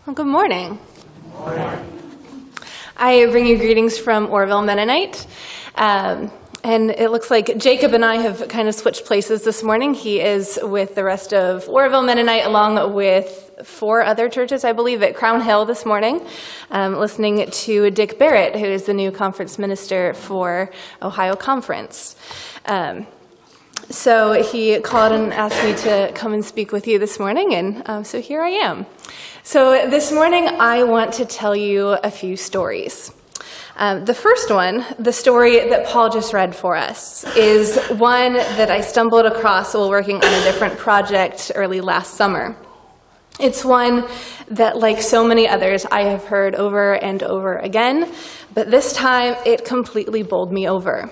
Well, good morning. I bring you greetings from Orville Mennonite. And it looks like Jacob and I have kind of switched places this morning. He is with the rest of Orville Mennonite, along with 4 other churches, I believe, at Crown Hill this morning, listening to Dick Barrett, who is the new conference minister for Ohio Conference. So he called and asked me to come and speak with you this morning, and so here I am. So this morning, I want to tell you a few stories. The first one, the story that Paul just read for us, is one that I stumbled across while working on a different project early last summer. It's one that, like so many others, I have heard over and over again, but this time it completely bowled me over.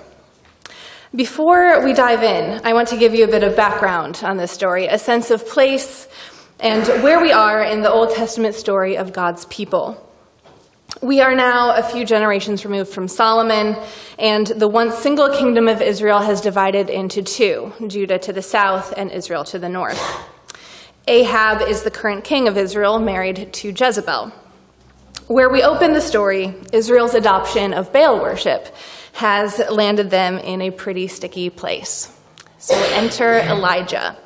Before we dive in, I want to give you a bit of background on this story, a sense of place and where we are in the Old Testament story of God's people. We are now a few generations removed from Solomon, and the once single kingdom of Israel has divided into 2, Judah to the south and Israel to the north. Ahab is the current king of Israel, married to Jezebel. Where we open the story, Israel's adoption of Baal worship has landed them in a pretty sticky place. So enter Elijah.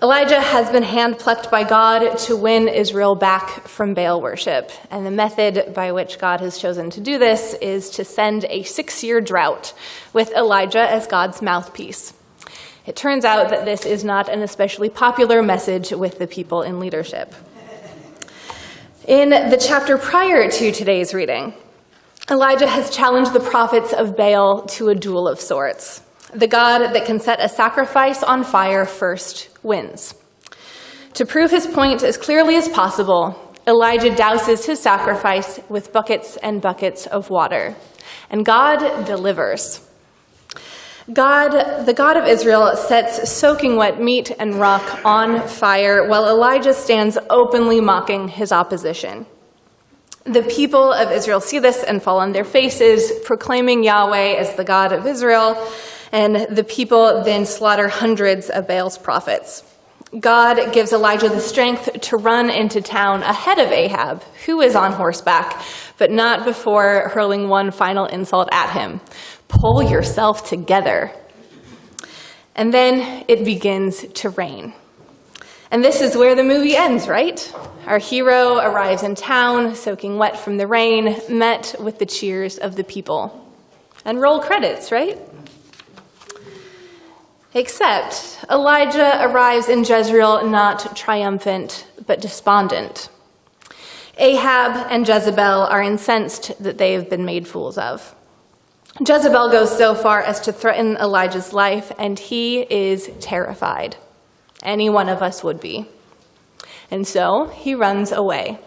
Elijah has been hand-plucked by God to win Israel back from Baal worship. And the method by which God has chosen to do this is to send a 6-year drought with Elijah as God's mouthpiece. It turns out that this is not an especially popular message with the people in leadership. In the chapter prior to today's reading, Elijah has challenged the prophets of Baal to a duel of sorts. The God that can set a sacrifice on fire first wins. To prove his point as clearly as possible, Elijah douses his sacrifice with buckets and buckets of water, and God delivers. The God of Israel sets soaking wet meat and rock on fire while Elijah stands openly mocking his opposition. The people of Israel see this and fall on their faces, proclaiming Yahweh as the God of Israel, and the people then slaughter hundreds of Baal's prophets. God gives Elijah the strength to run into town ahead of Ahab, who is on horseback, but not before hurling one final insult at him. Pull yourself together. And then it begins to rain. And this is where the movie ends, right? Our hero arrives in town, soaking wet from the rain, met with the cheers of the people. And roll credits, right? Except Elijah arrives in Jezreel not triumphant, but despondent. Ahab and Jezebel are incensed that they have been made fools of. Jezebel goes so far as to threaten Elijah's life, and he is terrified. Any one of us would be. And so he runs away.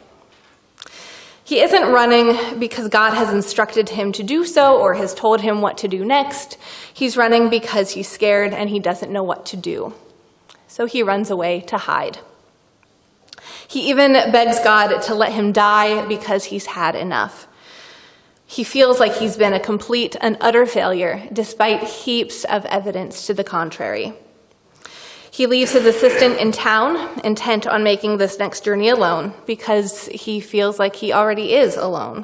He isn't running because God has instructed him to do so or has told him what to do next. He's running because he's scared and he doesn't know what to do. So he runs away to hide. He even begs God to let him die because he's had enough. He feels like he's been a complete and utter failure despite heaps of evidence to the contrary. He leaves his assistant in town, intent on making this next journey alone, because he feels like he already is alone.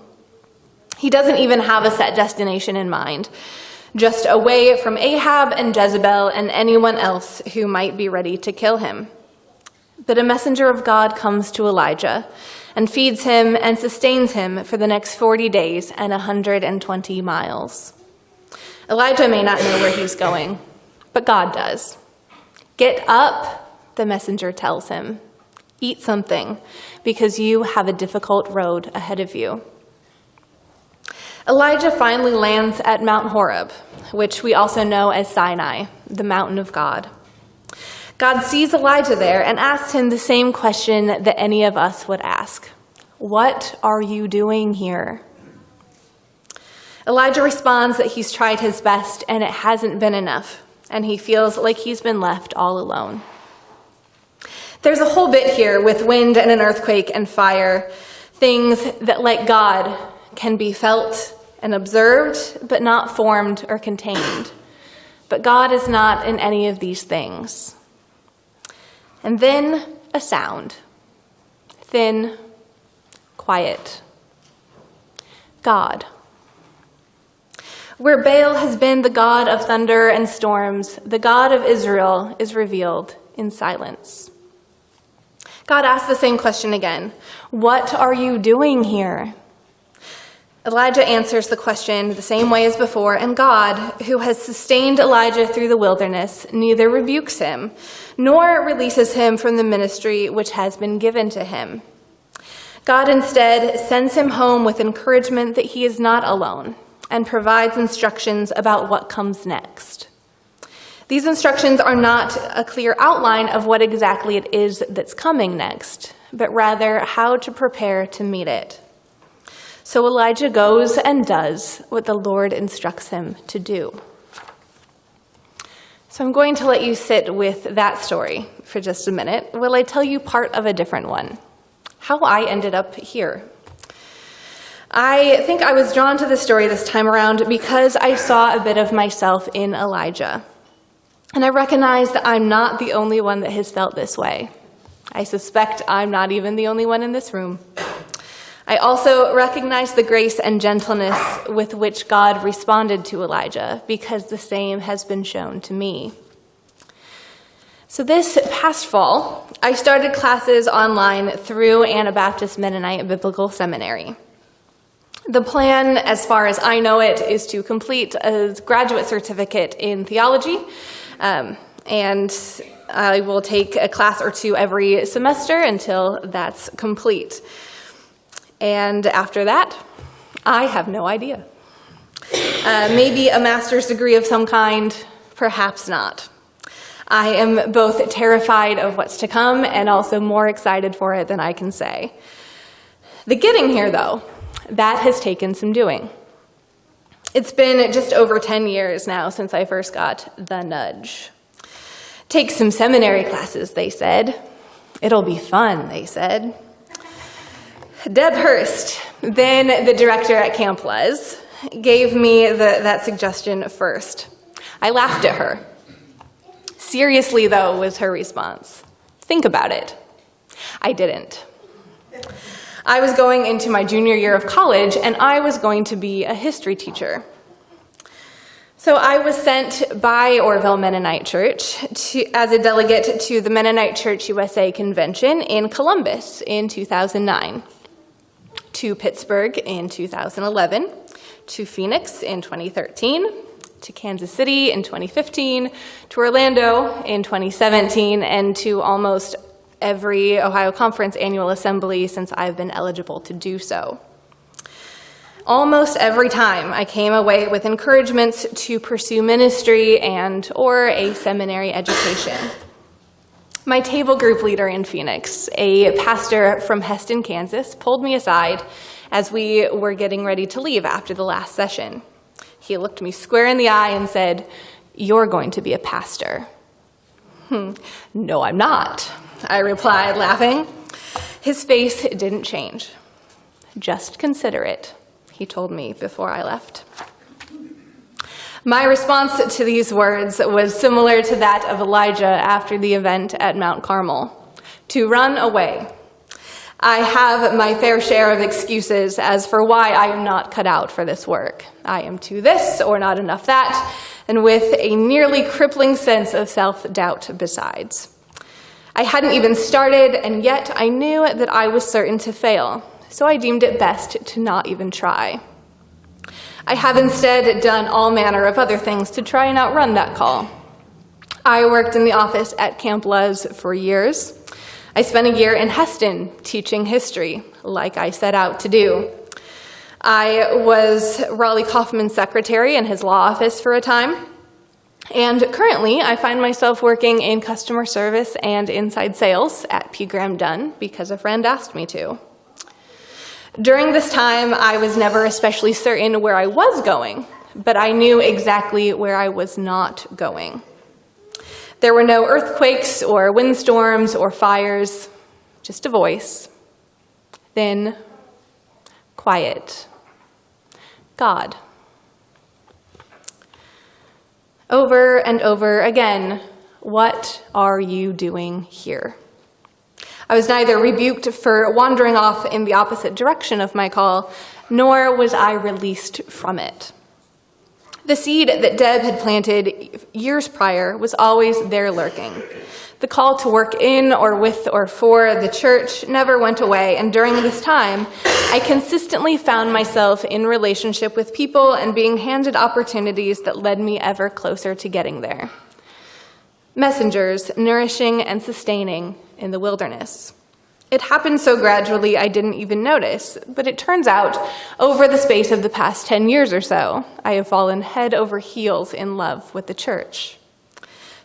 He doesn't even have a set destination in mind, just away from Ahab and Jezebel and anyone else who might be ready to kill him. But a messenger of God comes to Elijah and feeds him and sustains him for the next 40 days and 120 miles. Elijah may not know where he's going, but God does. Get up, the messenger tells him. Eat something, because you have a difficult road ahead of you. Elijah finally lands at Mount Horeb, which we also know as Sinai, the mountain of God. God sees Elijah there and asks him the same question that any of us would ask. What are you doing here? Elijah responds that he's tried his best and it hasn't been enough, and he feels like he's been left all alone. There's a whole bit here with wind and an earthquake and fire, things that, like God, can be felt and observed, but not formed or contained. But God is not in any of these things. And then a sound, thin quiet. God. Where Baal has been the god of thunder and storms, the God of Israel is revealed in silence. God asks the same question again. What are you doing here? Elijah answers the question the same way as before, and God, who has sustained Elijah through the wilderness, neither rebukes him, nor releases him from the ministry which has been given to him. God instead sends him home with encouragement that he is not alone, and provides instructions about what comes next. These instructions are not a clear outline of what exactly it is that's coming next, but rather how to prepare to meet it. So Elijah goes and does what the Lord instructs him to do. So I'm going to let you sit with that story for just a minute while I tell you part of a different one, how I ended up here. I think I was drawn to the story this time around because I saw a bit of myself in Elijah. And I recognize that I'm not the only one that has felt this way. I suspect I'm not even the only one in this room. I also recognize the grace and gentleness with which God responded to Elijah, because the same has been shown to me. So this past fall, I started classes online through Anabaptist Mennonite Biblical Seminary. The plan, as far as I know it, is to complete a graduate certificate in theology, and I will take a class or two every semester until that's complete. And after that, I have no idea. Maybe a master's degree of some kind, perhaps not. I am both terrified of what's to come and also more excited for it than I can say. The getting here, though, that has taken some doing. It's been just over 10 years now since I first got the nudge. Take some seminary classes, they said. It'll be fun, they said. Deb Hurst, then the director at Camp Les, gave me that suggestion first. I laughed at her. Seriously, though, was her response. Think about it. I didn't. I was going into my junior year of college, and I was going to be a history teacher. So I was sent by Orville Mennonite Church as a delegate to the Mennonite Church USA Convention in Columbus in 2009, to Pittsburgh in 2011, to Phoenix in 2013, to Kansas City in 2015, to Orlando in 2017, and to almost every Ohio Conference annual assembly since I've been eligible to do so. Almost every time I came away with encouragements to pursue ministry or a seminary education. My table group leader in Phoenix, a pastor from Heston, Kansas, pulled me aside as we were getting ready to leave after the last session. He looked me square in the eye and said, "You're going to be a pastor." "No, I'm not," I replied, laughing. His face didn't change. "Just consider it," he told me before I left. My response to these words was similar to that of Elijah after the event at Mount Carmel: to run away. I have my fair share of excuses as for why I am not cut out for this work. I am too this or not enough that, and with a nearly crippling sense of self-doubt besides. I hadn't even started, and yet I knew that I was certain to fail, so I deemed it best to not even try. I have instead done all manner of other things to try and outrun that call. I worked in the office at Camp Les for years. I spent a year in Heston teaching history, like I set out to do. I was Raleigh Kaufman's secretary in his law office for a time. And currently, I find myself working in customer service and inside sales at P. Graham Dunn because a friend asked me to. During this time, I was never especially certain where I was going, but I knew exactly where I was not going. There were no earthquakes or windstorms or fires, just a voice. Thin, quiet. God. Over and over again, what are you doing here? I was neither rebuked for wandering off in the opposite direction of my call, nor was I released from it. The seed that Deb had planted years prior was always there lurking. The call to work in or with or for the church never went away, and during this time, I consistently found myself in relationship with people and being handed opportunities that led me ever closer to getting there. Messengers, nourishing and sustaining in the wilderness. It happened so gradually I didn't even notice, but it turns out, over the space of the past 10 years or so, I have fallen head over heels in love with the church.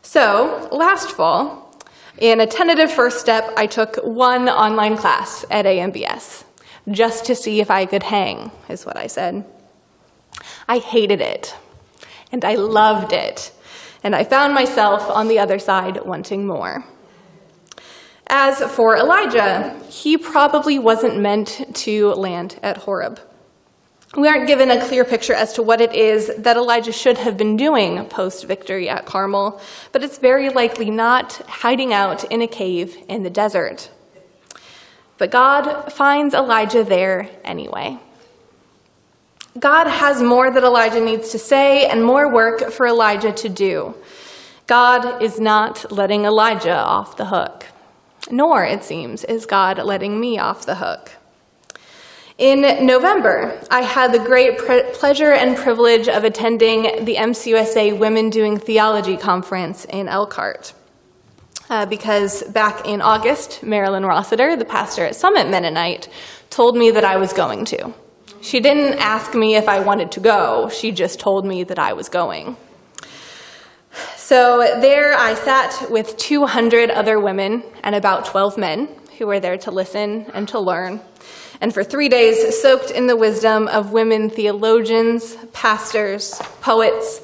So, last fall, in a tentative first step, I took one online class at AMBS, just to see if I could hang, is what I said. I hated it, and I loved it, and I found myself on the other side wanting more. As for Elijah, he probably wasn't meant to land at Horeb. We aren't given a clear picture as to what it is that Elijah should have been doing post-victory at Carmel, but it's very likely not hiding out in a cave in the desert. But God finds Elijah there anyway. God has more that Elijah needs to say and more work for Elijah to do. God is not letting Elijah off the hook. Nor, it seems, is God letting me off the hook. In November, I had the great pleasure and privilege of attending the MCUSA Women Doing Theology Conference in Elkhart. Because back in August, Marilyn Rossiter, the pastor at Summit Mennonite, told me that I was going to. She didn't ask me if I wanted to go, she just told me that I was going. So there I sat with 200 other women and about 12 men who were there to listen and to learn, and for 3 days soaked in the wisdom of women theologians, pastors, poets,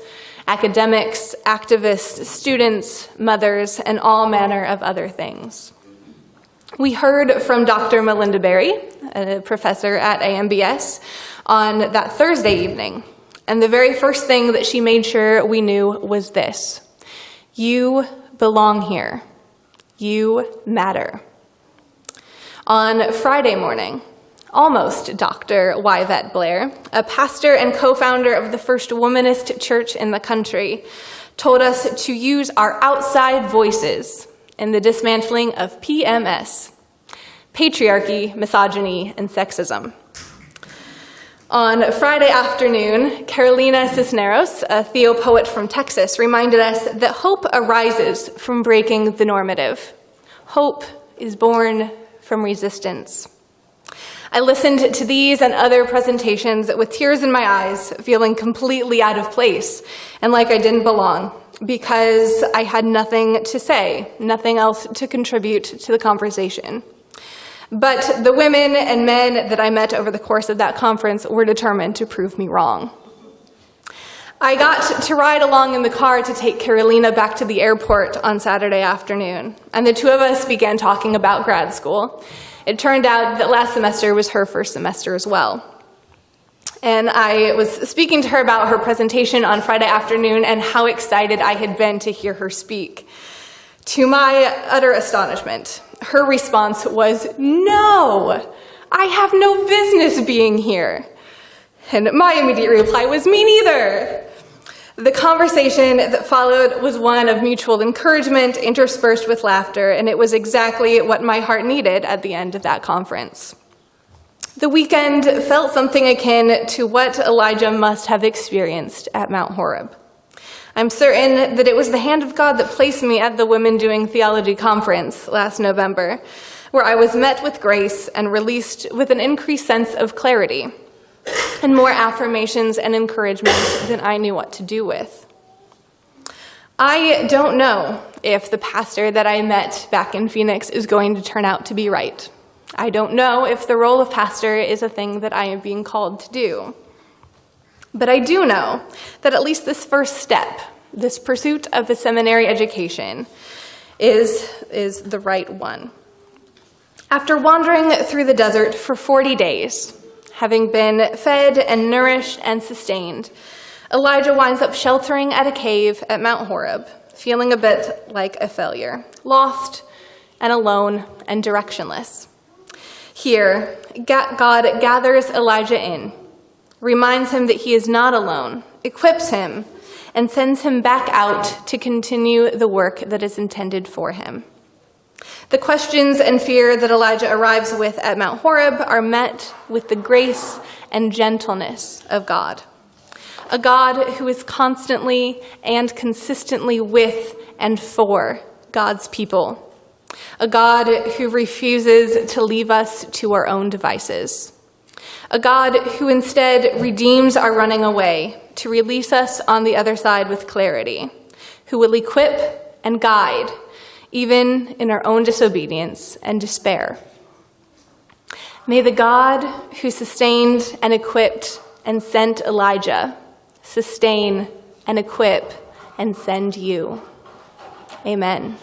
academics, activists, students, mothers, and all manner of other things. We heard from Dr. Melinda Berry, a professor at AMBS, on that Thursday evening, and the very first thing that she made sure we knew was this: you belong here. You matter. On Friday morning, almost Dr. Yvette Blair, a pastor and co-founder of the first womanist church in the country, told us to use our outside voices in the dismantling of PMS, patriarchy, misogyny, and sexism. On Friday afternoon, Carolina Cisneros, a theopoet from Texas, reminded us that hope arises from breaking the normative. Hope is born from resistance. I listened to these and other presentations with tears in my eyes, feeling completely out of place and like I didn't belong, because I had nothing to say, nothing else to contribute to the conversation. But the women and men that I met over the course of that conference were determined to prove me wrong. I got to ride along in the car to take Carolina back to the airport on Saturday afternoon, and the two of us began talking about grad school. It turned out that last semester was her first semester as well. And I was speaking to her about her presentation on Friday afternoon and how excited I had been to hear her speak. To my utter astonishment, her response was, "No, I have no business being here." And my immediate reply was, "Me neither." The conversation that followed was one of mutual encouragement interspersed with laughter, and it was exactly what my heart needed at the end of that conference. The weekend felt something akin to what Elijah must have experienced at Mount Horeb. I'm certain that it was the hand of God that placed me at the Women Doing Theology Conference last November, where I was met with grace and released with an increased sense of clarity and more affirmations and encouragement than I knew what to do with. I don't know if the pastor that I met back in Phoenix is going to turn out to be right. I don't know if the role of pastor is a thing that I am being called to do. But I do know that at least this first step, this pursuit of a seminary education, is the right one. After wandering through the desert for 40 days, having been fed and nourished and sustained, Elijah winds up sheltering at a cave at Mount Horeb, feeling a bit like a failure, lost and alone and directionless. Here, God gathers Elijah in, reminds him that he is not alone, equips him, and sends him back out to continue the work that is intended for him. The questions and fear that Elijah arrives with at Mount Horeb are met with the grace and gentleness of God, a God who is constantly and consistently with and for God's people, a God who refuses to leave us to our own devices, a God who instead redeems our running away to release us on the other side with clarity, who will equip and guide even in our own disobedience and despair. May the God who sustained and equipped and sent Elijah sustain and equip and send you. Amen.